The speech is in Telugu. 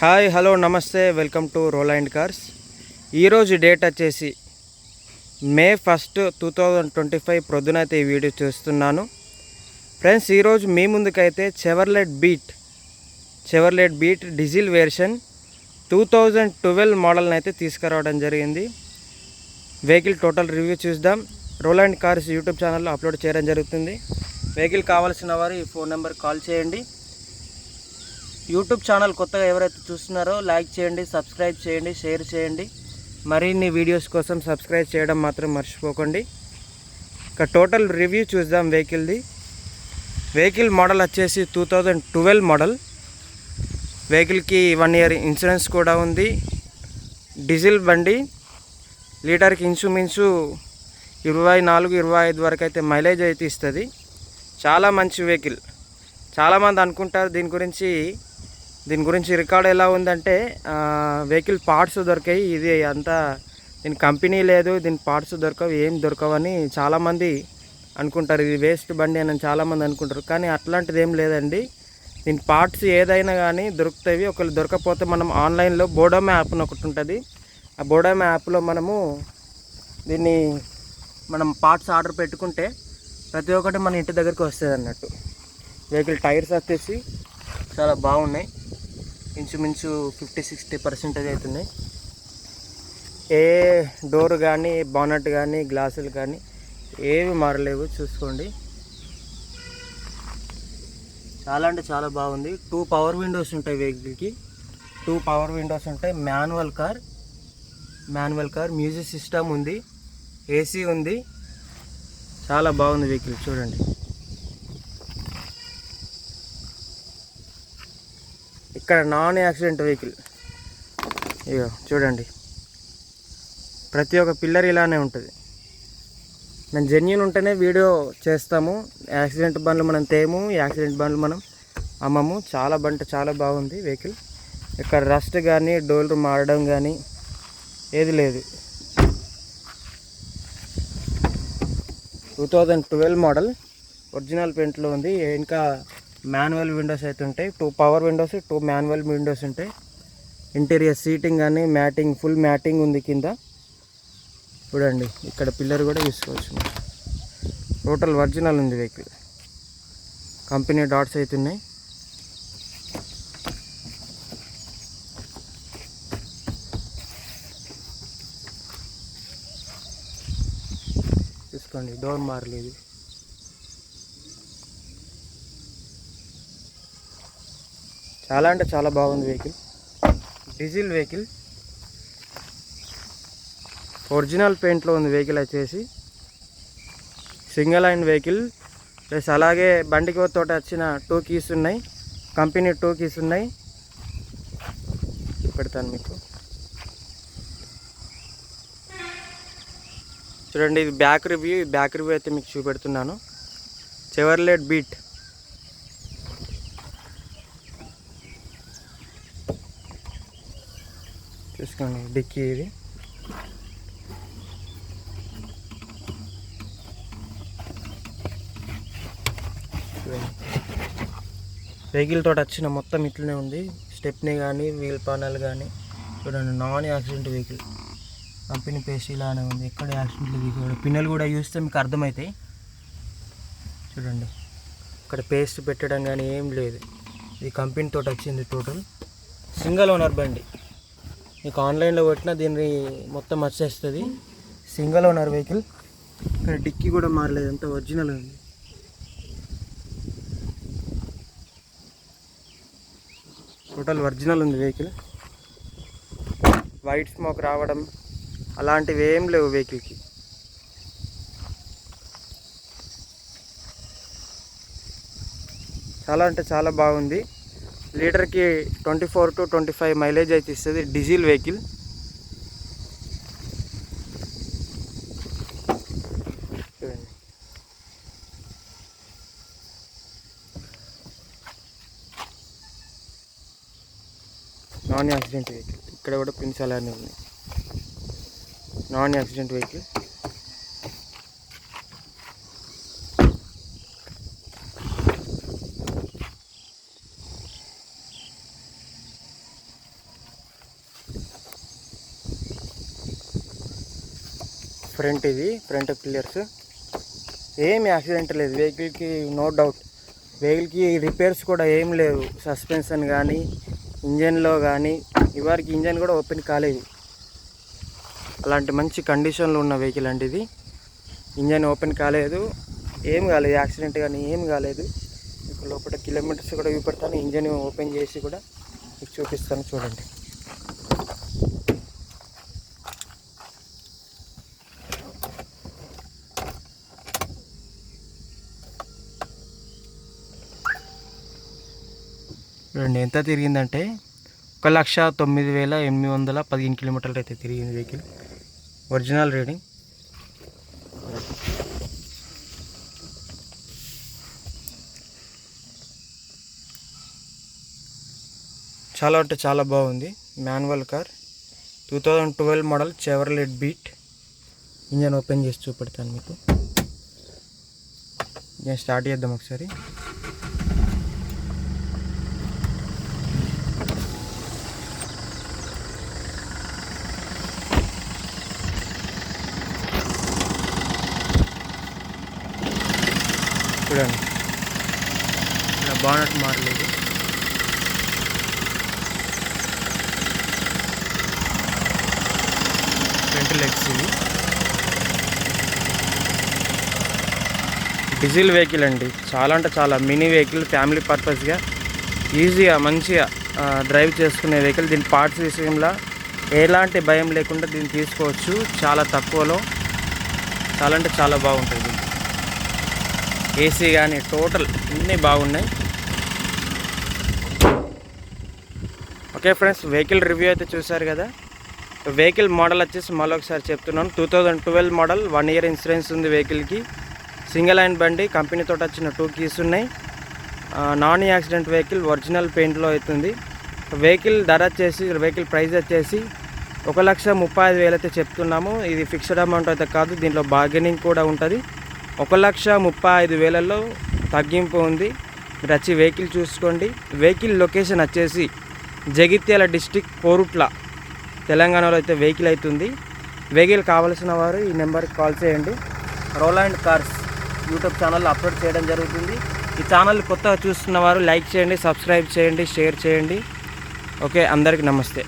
హాయ్ హలో నమస్తే welcome to roll and cars. ఈరోజు డేట్ వచ్చేసి మే 1, 2025 ప్రొద్దునైతే ఈ వీడియో చేస్తున్నాను. ఫ్రెండ్స్, ఈరోజు మీ ముందుకైతే చెవర్లెట్ బీట్ డీజిల్ వెర్షన్ 2012 మోడల్ని అయితే తీసుకురావడం జరిగింది. వెహికల్ టోటల్ రివ్యూ చూద్దాం. రోల్ అండ్ కార్స్ యూట్యూబ్ ఛానల్లో అప్లోడ్ చేయడం జరుగుతుంది. వెహికల్ కావాల్సిన వారు ఈ ఫోన్ నెంబర్ కాల్ చేయండి. యూట్యూబ్ ఛానల్ కొత్తగా ఎవరైతే చూస్తున్నారో లైక్ చేయండి, సబ్స్క్రైబ్ చేయండి, షేర్ చేయండి. మరిన్ని వీడియోస్ కోసం సబ్స్క్రైబ్ చేయడం మాత్రం మర్చిపోకండి. ఇక టోటల్ రివ్యూ చూద్దాం వెహికల్ది. వెహికల్ మోడల్ వచ్చేసి 2012 మోడల్. వెహికల్కి 1 year ఇన్సూరెన్స్ కూడా ఉంది. డీజిల్ బండి, లీటర్కి ఇంచుమించు 24-25 వరకు అయితే మైలేజ్ అయితే ఇస్తుంది. చాలా మంచి వెహికల్. చాలామంది అనుకుంటారు దీని గురించి రికార్డ్ ఎలా ఉందంటే వెహికల్ పార్ట్స్ దొరికాయి, ఇది అంతా దీని కంపెనీ లేదు, దీని పార్ట్స్ దొరకవు, ఏం దొరకవని చాలామంది అనుకుంటారు. ఇది వేస్ట్ బండి అని చాలామంది అనుకుంటారు. కానీ అట్లాంటిది ఏం లేదండి. దీని పార్ట్స్ ఏదైనా కానీ దొరుకుతాయి. ఒకవేళ దొరకకపోతే మనం ఆన్లైన్లో బోడోమా యాప్ అని ఒకటి ఉంటుంది. ఆ బోడోమా యాప్లో దీన్ని మనం పార్ట్స్ ఆర్డర్ పెట్టుకుంటే ప్రతి ఒక్కటి మన ఇంటి దగ్గరికి వస్తుంది అన్నట్టు. వెహికల్ టైర్స్ వచ్చేసి చాలా బాగున్నాయి. ఇంచుమించు 50-60% అవుతున్నాయి. ఏ డోర్ కానీ, బానెట్ కానీ, గ్లాసులు కానీ ఏవి మారలేవు. చూసుకోండి, చాలా అంటే చాలా బాగుంది. 2 పవర్ విండోస్ ఉంటాయి వెహికల్కి. 2 పవర్ విండోస్ ఉంటాయి. మాన్యువల్ కార్, మ్యూజిక్ సిస్టమ్ ఉంది, ఏసీ ఉంది. చాలా బాగుంది వెహికల్. చూడండి, ఇక్కడ నాన్ యాక్సిడెంట్ వెహికల్. ఇగో చూడండి, ప్రతి ఒక్క పిల్లర్ ఇలానే ఉంటుంది. మేము జెన్యూన్ ఉంటేనే వీడియో చేస్తాము. యాక్సిడెంట్ బండ్లు మనం తేము, యాక్సిడెంట్ బండ్లు మనం అమ్మము. చాలా బాగుంది వెహికల్. ఇక్కడ రస్ట్ కానీ, డోర్లు మారడం కానీ ఏది లేదు. 2012 మోడల్, ఒరిజినల్ పెయింట్లో ఉంది. ఇంకా మాన్యువల్ విండోస్ అయితే ఉంటాయి. 2 పవర్ విండోస్, 2 మాన్యువల్ విండోస్ ఉంటాయి. ఇంటీరియర్ సీటింగ్ కానీ మ్యాటింగ్, ఫుల్ మ్యాటింగ్ ఉంది కింద. చూడండి, ఇక్కడ పిల్లర్ కూడా తీసుకోవచ్చు. టోటల్ ఒరిజినల్ ఉంది వెహికల్. కంపెనీ డాట్స్ అయితే ఉన్నాయి. చూసుకోండి, డోర్ మారలేదు. చాలా అంటే చాలా బాగుంది వెహికల్. డీజిల్ వెహికల్, ఒరిజినల్ పెయింట్లో ఉంది వెహికల్. వచ్చేసి సింగిల్ లైన్ వెహికల్ ప్లస్ అలాగే బండికి తోట వచ్చిన 2 కీస్ ఉన్నాయి. కంపెనీ 2 కీస్ ఉన్నాయి. పెడతాను మీకు. చూడండి, ఇది బ్యాక్ రివ్యూ అయితే మీకు చూపెడుతున్నాను. Chevrolet Beat. చూసుకోండి, డిక్కీ ఇది. వెహికల్ తోటి వచ్చిన మొత్తం ఇట్లనే ఉంది. స్టెప్నీ కానీ, వీల్ పానల్ కానీ. చూడండి, non accident vehicle. Company paste ఇలానే ఉంది. ఎక్కడ యాక్సిడెంట్లు దిగడు. పిన్నెలు కూడా చూస్తే మీకు అర్థమవుతాయి. చూడండి, ఇక్కడ పేస్ట్ పెట్టడం కానీ ఏం లేదు. ఇది కంపెనీ తోటి వచ్చింది. టోటల్ సింగిల్ ఓనర్ బండి. మీకు ఆన్లైన్లో కొట్టినా దీన్ని మొత్తం వచ్చేస్తుంది. Single owner vehicle. ఇక్కడ డిక్కీ కూడా మారలేదు, అంత ఒరిజినల్ ఉంది. టోటల్ ఒరిజినల్ ఉంది వెహికల్. వైట్ స్మోక్ రావడం అలాంటివి ఏం లేవు వెహికల్కి. చాలా అంటే చాలా బాగుంది. లీటర్కి 24-25 మైలేజ్ అయితే ఇస్తుంది. Diesel vehicle. చూడండి, నాన్ యాక్సిడెంట్ వెహికల్. ఇక్కడ కూడా పిన్స్ అలానే ఉన్నాయి. Non accident vehicle. ఫ్రంట్, ఇది ఫ్రంట్ పిల్లర్స్. ఏం యాక్సిడెంట్ లేదు వెహికల్కి, నో డౌట్. వెహికల్కి రిపేర్స్ కూడా ఏం లేవు. సస్పెన్షన్ కానీ ఇంజన్లో కానీ, ఇవరికి ఇంజన్ కూడా ఓపెన్ కాలేదు. అలాంటి మంచి కండిషన్లో ఉన్న వెహికల్ అండి ఇది. ఇంజన్ ఓపెన్ కాలేదు, ఏం కాలేదు, యాక్సిడెంట్ కానీ ఏం కాలేదు. ఇప్పుడు లోపల కిలోమీటర్స్ కూడా చూపెడతాను. ఇంజన్ ఓపెన్ చేసి కూడా మీకు చూపిస్తాను, చూడండి. చూడండి ఎంత తిరిగిందంటే 1,09,815 కిలోమీటర్లు అయితే తిరిగింది వెహికల్. Original reading. చాలా అంటే చాలా బాగుంది. Manual car, 2012 model Chevrolet beat. Engine open చేసి చూపెడతాను మీకు. నేను స్టార్ట్ చేద్దాం ఒకసారి. చూడండి, ఇలా బానట్ మారలేదు. ఫ్రంట్ లెగ్స్ ఇవి. డీజిల్ వెహికల్ అండి. చాలా అంటే చాలా మినీ వెహికల్, ఫ్యామిలీ పర్పస్గా ఈజీగా మంచిగా డ్రైవ్ చేసుకునే వెహికల్. దీని పార్ట్స్ విషయంలో ఎలాంటి భయం లేకుండా దీన్ని తీసుకోవచ్చు చాలా తక్కువలో. చాలా అంటే చాలా బాగుంటుంది. ఏసీ కానీ టోటల్ అన్నీ బాగున్నాయి. ఓకే ఫ్రెండ్స్, వెహికల్ రివ్యూ అయితే చూసారు కదా. వెహికల్ మోడల్ వచ్చేసి మళ్ళీ ఒకసారి చెప్తున్నాను. 2012 మోడల్, 1 ఇయర్ ఇన్సూరెన్స్ ఉంది వెహికల్కి. సింగిల్ లైన్ బండి, కంపెనీతో వచ్చిన 2 కీస్ ఉన్నాయి. నాన్ యాక్సిడెంట్ వెహికల్, ఒరిజినల్ పెయింట్లో అవుతుంది. వెహికల్ ధర వచ్చేసి, వెహికల్ ప్రైస్ వచ్చేసి 1,35,000 అయితే చెప్తున్నాము. ఇది ఫిక్స్డ్ అమౌంట్ అయితే కాదు, దీంట్లో బార్గెనింగ్ కూడా ఉంటుంది. 1,35,000లో తగ్గింపు ఉంది. మీరు వచ్చి వెహికల్ చూసుకోండి. వెహికల్ లొకేషన్ వచ్చేసి జగిత్యాల డిస్టిక్, కోరుట్ల, తెలంగాణలో అయితే వెహికల్ అవుతుంది. వెహికల్ కావాల్సిన వారు ఈ నెంబర్కి కాల్ చేయండి. రోలాండ్ కార్స్ యూట్యూబ్ ఛానల్లో అప్లోడ్ చేయడం జరుగుతుంది. ఈ ఛానల్ కొత్తగా చూస్తున్న వారు లైక్ చేయండి, సబ్స్క్రైబ్ చేయండి, షేర్ చేయండి. ఓకే, అందరికీ నమస్తే.